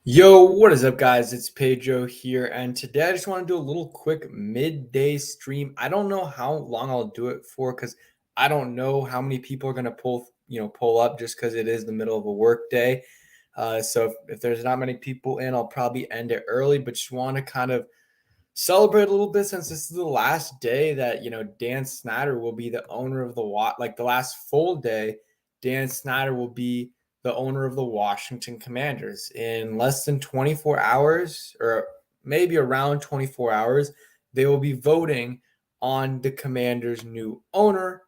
Yo, what is up, guys? It's Pedro here, and today I just want to do a little quick midday stream. I don't know how long I'll do it for because I don't know how many people are gonna pull up just because it is the middle of a work day. So if there's not many people in, I'll probably end it early, but just want to kind of celebrate a little bit since this is the last day that Dan Snyder will be the owner of like the last full day. Dan Snyder will be the owner of the Washington Commanders in less than 24 hours, or maybe around 24 hours. They will be voting on the Commanders' new owner,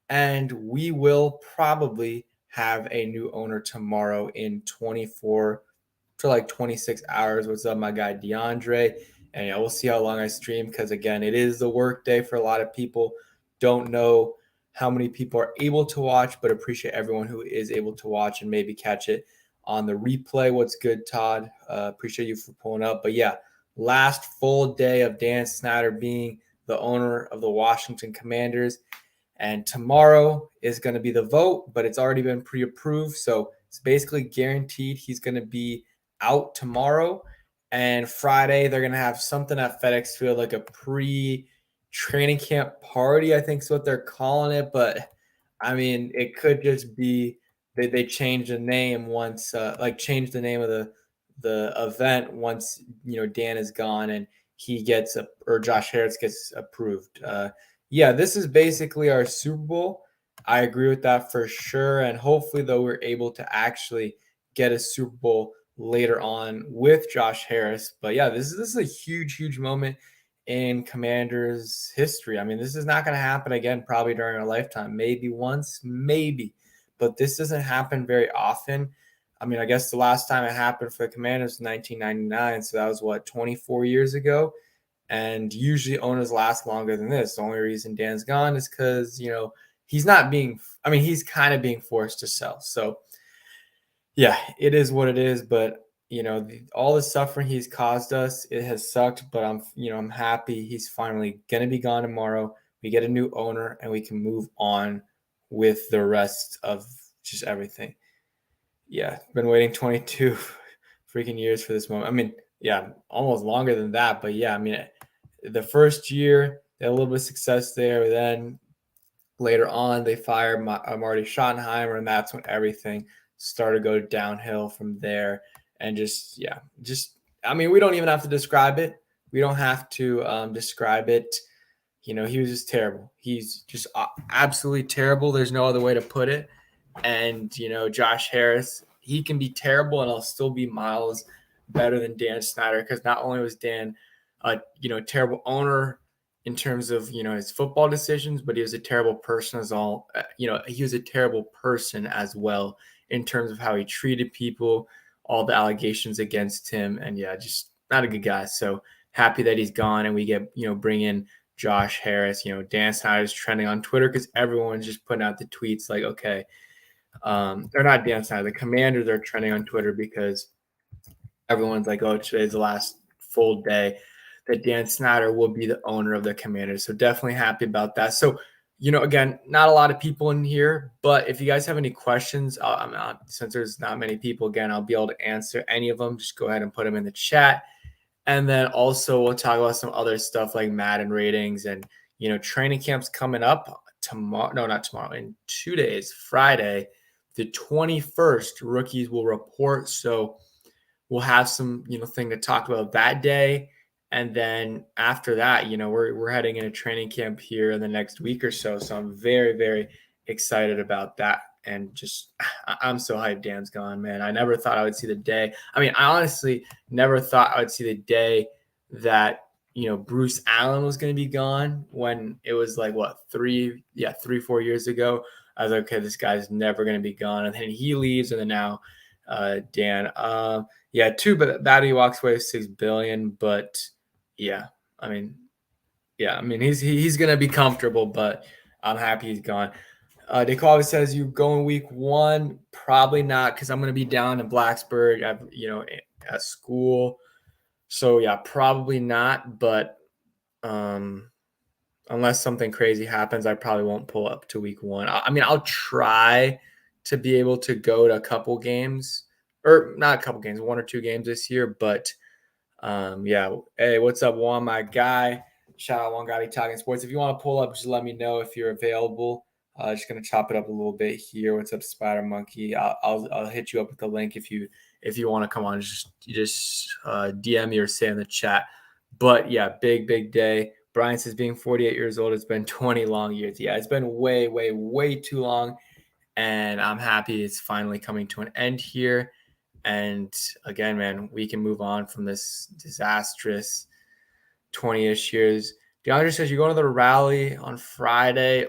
and we will probably have a new owner tomorrow in 24 to like 26 hours. What's up, my guy DeAndre? And we'll see how long I stream because again, it is the work day for a lot of people. Don't know how many people are able to watch, but appreciate everyone who is able to watch and maybe catch it on the replay. What's good, Todd? Appreciate you for pulling up. But yeah, last full day of Dan Snyder being the owner of the Washington Commanders. And tomorrow is going to be the vote, but it's already been pre approved. So it's basically guaranteed he's going to be out tomorrow. And Friday, they're going to have something at FedEx Field, like a pre training camp party, I think is what they're calling it. But I mean, it could just be they change the name once, like change the name of the event once Dan is gone and he gets or Josh Harris gets approved. Yeah, this is basically our Super Bowl. I agree with that for sure. And hopefully, though, we're able to actually get a Super Bowl later on with Josh Harris. But yeah, this is a huge, huge moment in Commanders history. I mean, this is not going to happen again probably during our lifetime. Maybe once, maybe. But this doesn't happen very often. I mean, I guess the last time it happened for the Commanders was 1999. So that was what, 24 years ago? And usually owners last longer than this. The only reason Dan's gone is because, he's not being, I mean, he's kind of being forced to sell. So, yeah, it is what it is. But, all the suffering he's caused us, it has sucked. But I'm happy he's finally going to be gone tomorrow. We get a new owner and we can move on with the rest of just everything. Yeah, been waiting 22 freaking years for this moment. I mean, yeah, almost longer than that. But yeah, I mean, the first year they had a little bit of success there. Then later on, they fired Marty Schottenheimer, and that's when everything started to go downhill from there. And just I mean, we don't even have to describe it. We don't have to describe it. He was just terrible. He's just absolutely terrible. There's no other way to put it. And Josh Harris, he can be terrible, and I'll still be miles better than Dan Snyder because not only was Dan a terrible owner in terms of his football decisions, but he was a terrible person as all. He was a terrible person as well in terms of how he treated people, all the allegations against him, and yeah, just not a good guy. So happy that he's gone, and we get bring in Josh Harris. Dan Snyder is trending on Twitter because everyone's just putting out the tweets like, okay, they're not Dan Snyder. The Commanders are trending on Twitter because everyone's like, oh, today's the last full day that Dan Snyder will be the owner of the Commanders. So definitely happy about that. So, again, not a lot of people in here, but if you guys have any questions, since there's not many people, again, I'll be able to answer any of them. Just go ahead and put them in the chat. And then also we'll talk about some other stuff like Madden ratings and, training camps coming up tomorrow. No, not tomorrow. In 2 days, Friday, the 21st, rookies will report. So we'll have some, thing to talk about that day. And then after that, we're heading into training camp here in the next week or so. So I'm very, very excited about that. And just, I'm so hyped Dan's gone, man. I never thought I would see the day. I mean, I honestly never thought I would see the day that, Bruce Allen was going to be gone when it was like, what, 4 years ago. I was like, okay, this guy's never going to be gone. And then he leaves. And then now Dan, yeah, too, but that he walks away with $6 billion. But yeah, I mean, he's gonna be comfortable, but I'm happy he's gone. Declavis says you go in week 1, probably not because I'm gonna be down in Blacksburg at school. So yeah, probably not. But unless something crazy happens, I probably won't pull up to week 1. I mean, I'll try to be able to go to a couple games or not a couple games, 1 or 2 games this year. But yeah. Hey, what's up, Juan, my guy? Shout out Juan Gotti Talking Sports. If you want to pull up, just let me know if you're available. Just gonna chop it up a little bit here. What's up, Spider Monkey? I'll hit you up with the link if you want to come on. Just DM me or say in the chat. But yeah, big day. Brian says being 48 years old, it's been 20 long years. Yeah, it's been way too long, and I'm happy it's finally coming to an end here. And again, man, we can move on from this disastrous 20-ish years. DeAndre says you're going to the rally on Friday.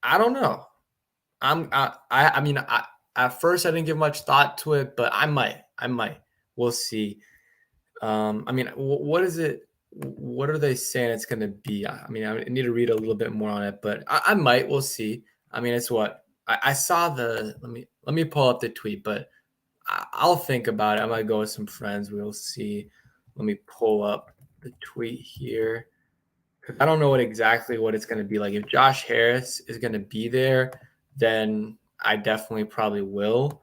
I don't know. I mean, at first I didn't give much thought to it, but I might. We'll see. I mean, what is it? What are they saying it's going to be? I mean, I need to read a little bit more on it, but I might. We'll see. I mean, it's what I saw the. Let me pull up the tweet, but I'll think about it. I might go with some friends. We'll see. Let me pull up the tweet here. I don't know exactly what it's going to be like. If Josh Harris is going to be there, then I definitely probably will.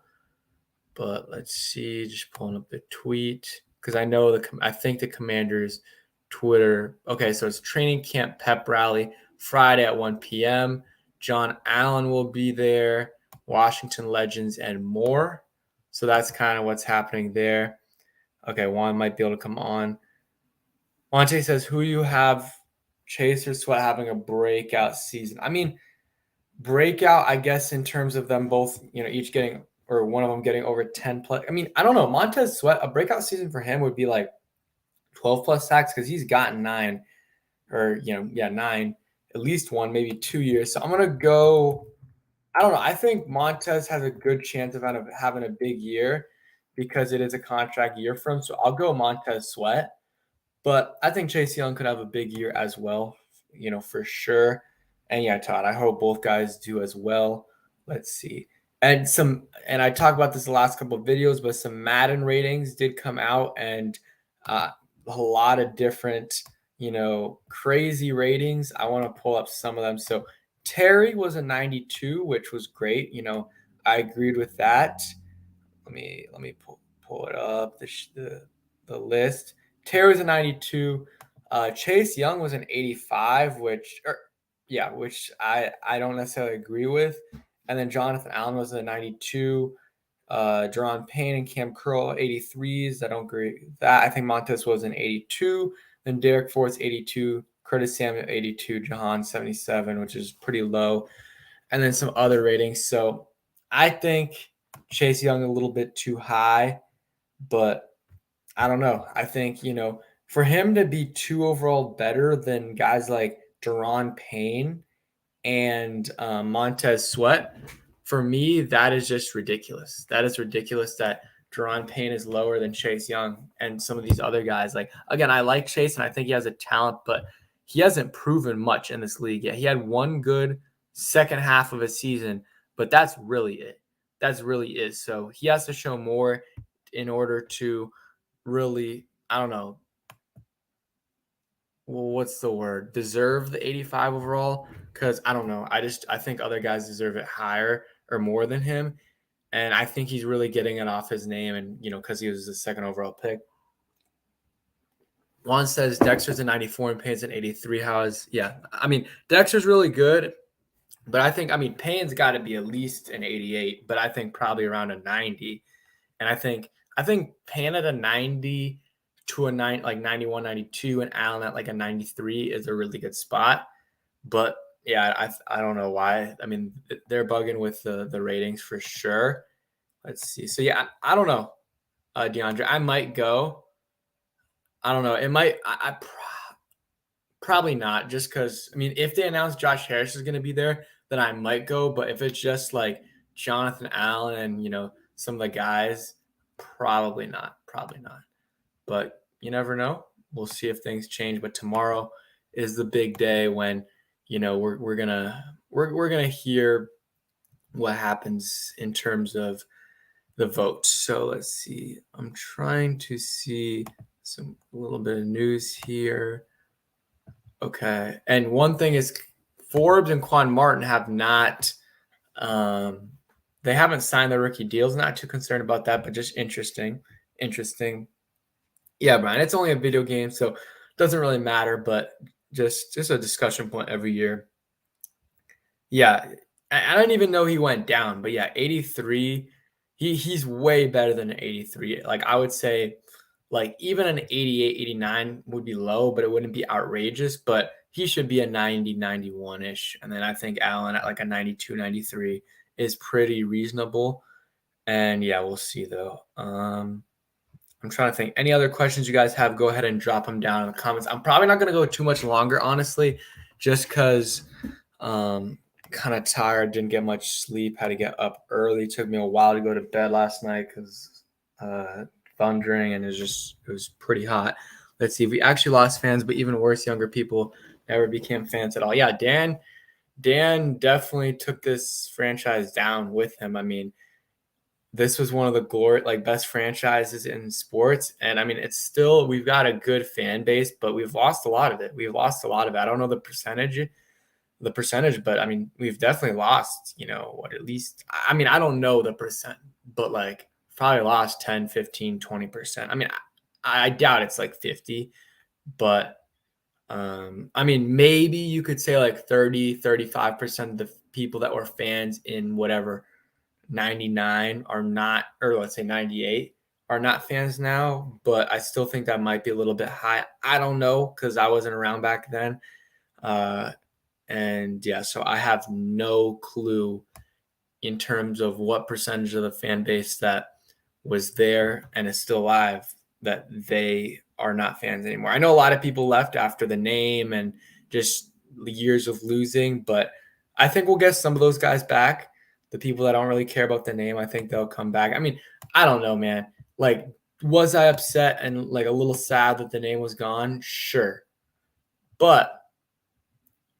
But let's see. Just pulling up the tweet because I think the Commanders' Twitter. Okay, so it's training camp pep rally Friday at 1 p.m. John Allen will be there. Washington Legends and more. So that's kind of what's happening there. Okay, Juan might be able to come on. Monte says, who you have, Chase or Sweat, having a breakout season? I mean, breakout, I guess, in terms of them both, each getting, or one of them getting over 10 plus. I mean, I don't know. Montez Sweat, a breakout season for him would be like 12 plus sacks because he's gotten 9 or, 9, at least 1, maybe 2 years. So I'm going to go, I don't know. I think Montez has a good chance of having a big year because it is a contract year for him. So I'll go Montez Sweat. But I think Chase Young could have a big year as well, for sure. And yeah, Todd, I hope both guys do as well. Let's see. And I talked about this the last couple of videos, but some Madden ratings did come out, and a lot of different, crazy ratings. I want to pull up some of them. So Terry was a 92, which was great. I agreed with that. Let me pull it up, the list. Terry was a 92. Chase Young was an 85, which I don't necessarily agree with. And then Jonathan Allen was a 92. Jerron Payne and Cam Curl 83s. I don't agree with that. I think Montez was an 82. Then Derek Fort's 82. Curtis Samuel 82. Jahan 77, which is pretty low. And then some other ratings. So I think Chase Young a little bit too high, but I don't know. I think, for him to be 2 overall better than guys like Jerron Payne and Montez Sweat, for me, that is just ridiculous. That is ridiculous that Jerron Payne is lower than Chase Young and some of these other guys. Like, again, I like Chase and I think he has a talent, but he hasn't proven much in this league yet. He had one good second half of a season, but that's really it. That's really it. So he has to show more in order to really, I don't know, what's the word, deserve the 85 overall, because I don't know, I think other guys deserve it higher or more than him, and I think he's really getting it off his name, and because he was the second overall pick. Juan says Dexter's a 94 and Payne's an 83. I mean, Dexter's really good, but I think, Payne's got to be at least an 88, but I think probably around a 90. And I think Payne at a 90 to a 9, like 91, 92, and Allen at like a 93 is a really good spot. But yeah, I don't know why. I mean, they're bugging with the ratings for sure. Let's see. So yeah, I don't know, DeAndre. I might go. I don't know. It might. Probably not, just because, if they announce Josh Harris is going to be there, then I might go. But if it's just like Jonathan Allen and, some of the guys, probably not. But you never know. We'll see if things change. But tomorrow is the big day when, we're gonna hear what happens in terms of the vote. So let's see. I'm trying to see a little bit of news here. Okay. And one thing is Forbes and Quan Martin have not They haven't signed their rookie deals. Not too concerned about that, but just interesting. Interesting. Yeah, Brian, it's only a video game, so it doesn't really matter, but just a discussion point every year. Yeah, I don't even know he went down, but yeah, 83. He's way better than an 83. Like I would say, like even an 88, 89 would be low, but it wouldn't be outrageous. But he should be a 90, 91 ish. And then I think Allen at like a 92, 93 is pretty reasonable. And yeah, we'll see though. I'm trying to think. Any other questions you guys have, go ahead and drop them down in the comments. I'm probably not going to go too much longer, honestly, just because kind of tired, didn't get much sleep, had to get up early. Took me a while to go to bed last night because thundering and it was pretty hot. Let's see. We actually lost fans, but even worse, younger people never became fans at all. Yeah, Dan definitely took this franchise down with him. I mean, this was one of the best franchises in sports. And I mean, it's still, we've got a good fan base, but we've lost a lot of it. We've lost a lot of it. I don't know the percentage, but I mean, we've definitely lost, at least, I mean, I don't know the percent, but like probably lost 10, 15, 20%. I mean, I doubt it's like 50, but I mean, maybe you could say like 30, 35% of the people that were fans in whatever 99 are not, or let's say 98 are not fans now, but I still think that might be a little bit high. I don't know because I wasn't around back then. And yeah, so I have no clue in terms of what percentage of the fan base that was there and is still alive that they are not fans anymore. I know a lot of people left after the name and just years of losing, but I think we'll get some of those guys back. The people that don't really care about the name, I think they'll come back. I mean, I don't know, man. Like, was I upset and like a little sad that the name was gone? Sure. But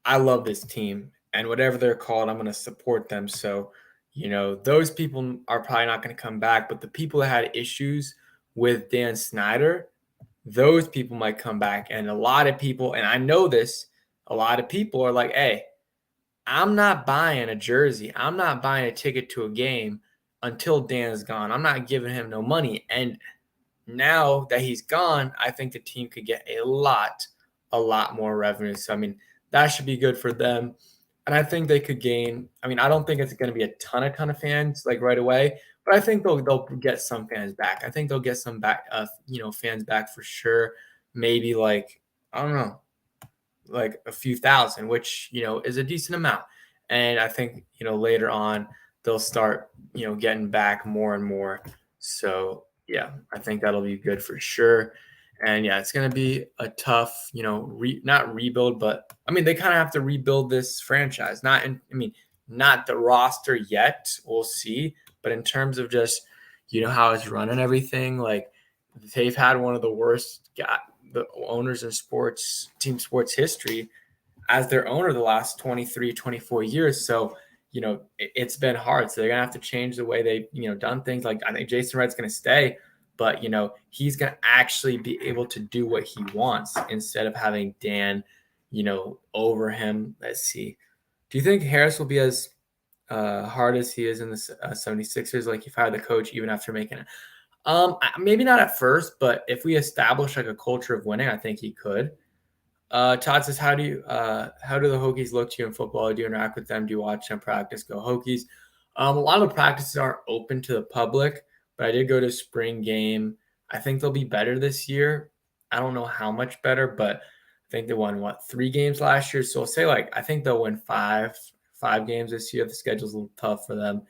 I love this team and whatever they're called, I'm going to support them. So, those people are probably not going to come back, but the people that had issues with Dan Snyder, those people might come back. And a lot of people, and I know this, a lot of people are like, hey, I'm not buying a jersey. I'm not buying a ticket to a game until Dan's gone. I'm not giving him no money. And now that he's gone, I think the team could get a lot more revenue. So, I mean, that should be good for them. And I think they could gain. I mean, I don't think it's going to be a ton of fans like right away, but I think they'll get some fans back. I think they'll get some back, fans back for sure. Maybe like, I don't know, like a few thousand, which, is a decent amount. And I think, later on they'll start, getting back more and more. So yeah, I think that'll be good for sure. And yeah, it's going to be a tough, not rebuild, but I mean, they kind of have to rebuild this franchise. Not the roster yet. We'll see. But in terms of just, how it's run and everything, like they've had one of the worst the owners in team sports history as their owner the last 23, 24 years. So, it's been hard. So they're going to have to change the way they, done things. Like I think Jason Wright's going to stay, but, he's going to actually be able to do what he wants instead of having Dan, over him. Let's see. Do you think Harris will be as hard as he is in the 76ers? Like if I had the coach, even after making it, maybe not at first, but if we establish like a culture of winning, I think he could. Todd says, how do the Hokies look to you in football? Do you interact with them? Do you watch them practice? Go Hokies. A lot of the practices aren't open to the public, but I did go to a spring game. I think they'll be better this year. I don't know how much better, but I think they won 3 games last year. So I'll say I think they'll win five games this year. The schedule's a little tough for them,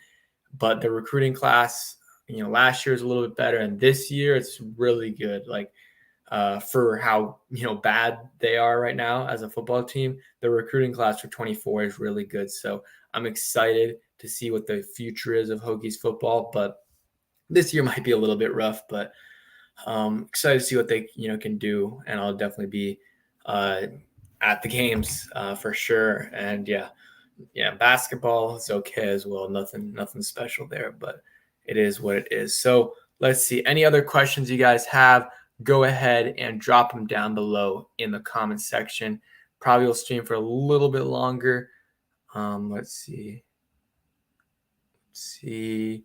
but the recruiting class, last year is a little bit better, and this year it's really good. For how bad they are right now as a football team, the recruiting class for 24 is really good. So I'm excited to see what the future is of Hokies football. But this year might be a little bit rough, but excited to see what they can do, and I'll definitely be at the games for sure. And yeah, basketball is okay as well. Nothing special there, but it is what it is. So let's see. Any other questions you guys have? Go ahead and drop them down below in the comment section. Probably will stream for a little bit longer. Let's see. see.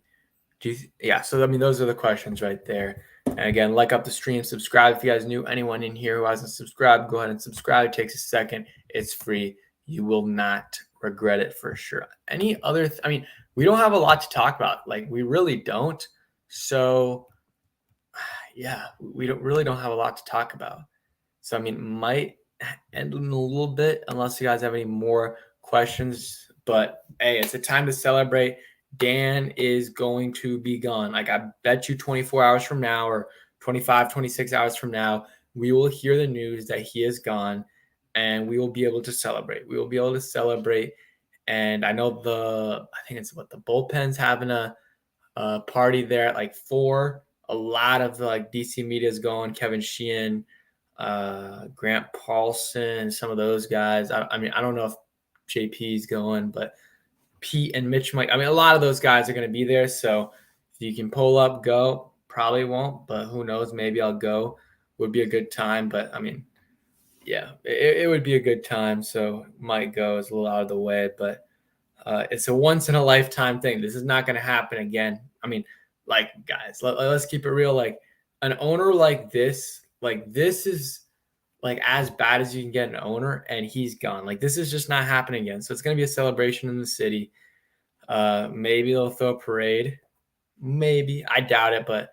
Yeah, so I mean, those are the questions right there. And again, like up the stream, subscribe if you guys knew anyone in here who hasn't subscribed. Go ahead and subscribe. It takes a second. It's free. You will not regret it for sure. Any other? I mean, we don't have a lot to talk about. Like we really don't. So yeah, we don't have a lot to talk about. So I mean, might end in a little bit unless you guys have any more questions. But hey, it's a time to celebrate. Dan is going to be gone. Like I bet you 24 hours from now or 25, 26 hours from now, we will hear the news that he is gone and we will be able to celebrate. We will be able to celebrate. And I know I think it's what the bullpen's having a party there at like 4. A lot of the like DC media is going. Kevin Sheehan, Grant Paulson, some of those guys. I mean, I don't know if JP's going, but Pete and Mitch might. I mean, a lot of those guys are going to be there. So if you can pull up, go. Probably won't, but who knows? Maybe I'll go. Would be a good time. But I mean, yeah, it would be a good time. So might go. It's a little out of the way, but it's a once in a lifetime thing. This is not going to happen again. I mean, like guys, let's keep it real. Like an owner like this is like as bad as you can get an owner, and he's gone. Like this is just not happening again. So it's going to be a celebration in the city. Maybe they'll throw a parade. Maybe I doubt it, but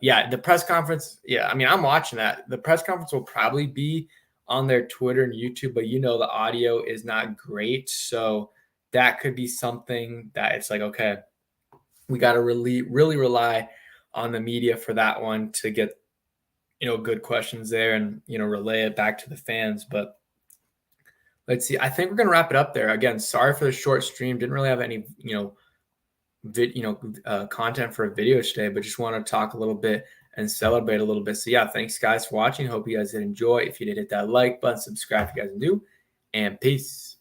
yeah, the press conference. Yeah, I mean, I'm watching that. The press conference will probably be on their Twitter and YouTube, but the audio is not great, so that could be something that it's like, okay, we got to really rely on the media for that one to get good questions there and relay it back to the fans. But let's see. I think we're gonna wrap it up there. Again, sorry for the short stream. Didn't really have any content for a video today, but just want to talk a little bit and celebrate a little bit. So yeah, thanks guys for watching. Hope you guys did enjoy. If you did, hit that like button, subscribe if you guys do, and peace.